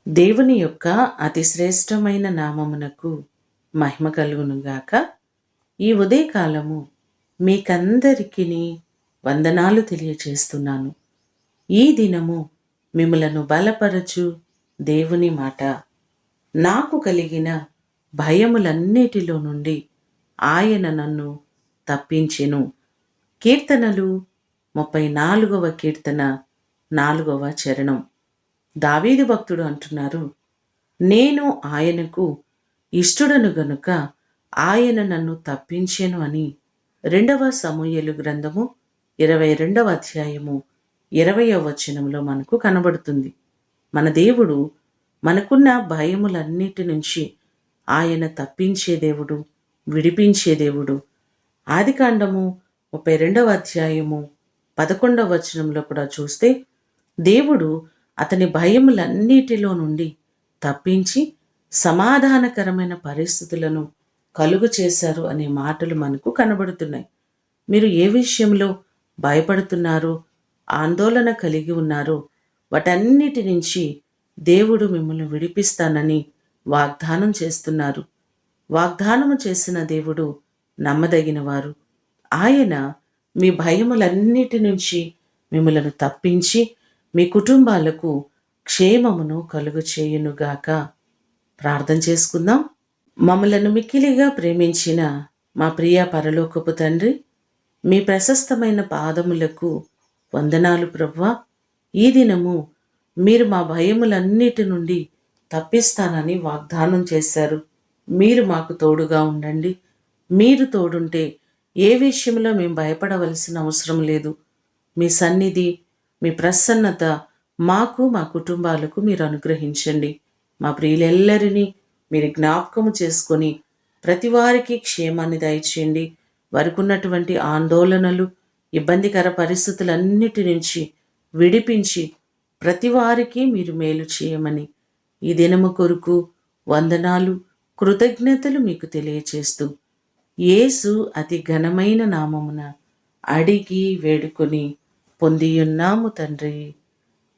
దేవుని యొక్క అతి శ్రేష్టమైన నామమునకు మహిమ కలుగునుగాక. ఈ ఉదయకాలము మీకందరికీ వందనాలు తెలియచేస్తున్నాను. ఈ దినము మిమ్మలను బలపరచు దేవుని మాట. నాకు కలిగిన భయములన్నిటిలో నుండి ఆయన నన్ను తప్పించెను. కీర్తనలు 34వ కీర్తన 4వ చరణం. దావీదు భక్తుడు అంటున్నారు, నేను ఆయనకు ఇష్టుడను గనుక ఆయన నన్ను తప్పించెను అని 2వ సమూయేలు గ్రంథము 22వ అధ్యాయము 20వ వచనంలో మనకు కనబడుతుంది. మన దేవుడు మనకున్న భయములన్నిటి నుంచి ఆయన తప్పించే దేవుడు, విడిపించే దేవుడు. ఆదికాండము 32వ అధ్యాయము 11వ వచనంలో కూడా చూస్తే దేవుడు అతని భయములన్నిటిలో నుండి తప్పించి సమాధానకరమైన పరిస్థితులను కలుగు చేశారు అనే మాటలు మనకు కనబడుతున్నాయి. మీరు ఏ విషయంలో భయపడుతున్నారో, ఆందోళన కలిగి ఉన్నారో వాటన్నిటి నుంచి దేవుడు మిమ్మల్ని విడిపిస్తానని వాగ్దానం చేస్తున్నారు. వాగ్దానము చేసిన దేవుడు నమ్మదగినవారు. ఆయన మీ భయములన్నిటి నుంచి మిమ్మలను తప్పించి మీ కుటుంబాలకు క్షేమమును కలుగు చేయునుగాక. ప్రార్థన చేసుకుందాం. మమ్మలను మిక్కిలిగా ప్రేమించిన మా ప్రియ పరలోకపు తండ్రి, మీ ప్రశస్తమైన పాదములకు వందనాలు ప్రభువా. ఈ దినము మీరు మా భయములన్నిటి నుండి తప్పిస్తానని వాగ్దానం చేశారు. మీరు మాకు తోడుగా ఉండండి. మీరు తోడుంటే ఏ విషయంలో మేము భయపడవలసిన అవసరం లేదు. మీ సన్నిధి, మీ ప్రసన్నత మాకు, మా కుటుంబాలకు మీరు అనుగ్రహించండి. మా ప్రియులెల్లరినీ మీరు జ్ఞాపకము చేసుకొని ప్రతి వారికి క్షేమాన్ని దయచేయండి. వారికి ఉన్నటువంటి ఆందోళనలు, ఇబ్బందికర పరిస్థితులన్నిటి నుంచి విడిపించి ప్రతి వారికి మీరు మేలు చేయమని ఈ దినము కొరకు వందనాలు, కృతజ్ఞతలు మీకు తెలియచేస్తూ యేసు అతి ఘనమైన నామమున అడిగి వేడుకొని పొందియున్నాము తండ్రి.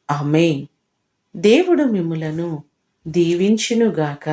ఆమేన్. దేవుడు మిమ్ములను దీవించునుగాక.